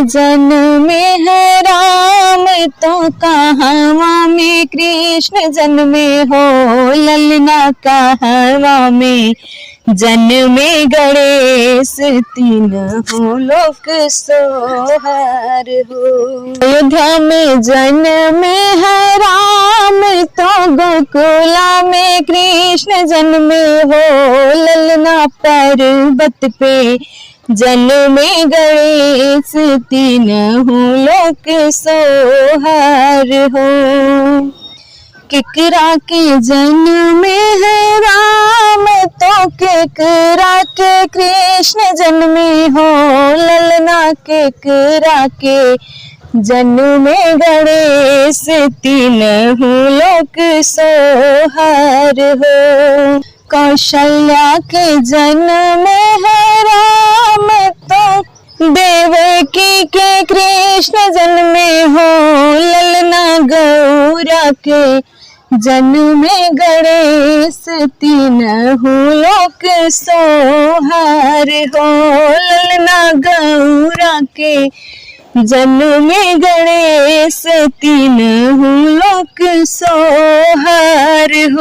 जन्मे है राम तो कहाँ में कृष्ण जन्मे हो, ललना कहाँ में जन्मे गणेश, तीनों लोक सोहर हो। अयोध्या में जन्मे है राम तो गोकुला में कृष्ण जन्मे हो, ललना पर्वत पे जन्मे गणेश, तीनों लोक सोहर हो। केकरा के जन्मे है राम तो केकरा के कृष्ण जन्मे हो, ललना केकरा के जन्मे गणेश, तीनों लोक सोहर हो। कौशल्या के जन्मे है राम तो देवकी के कृष्ण जन्मे हो, ललना गौरा के जन्मे गणेश, तीनों लोक सोहर हो। ललना गौरा के जन्मे गणेश, तीनों लोक सोहर हो।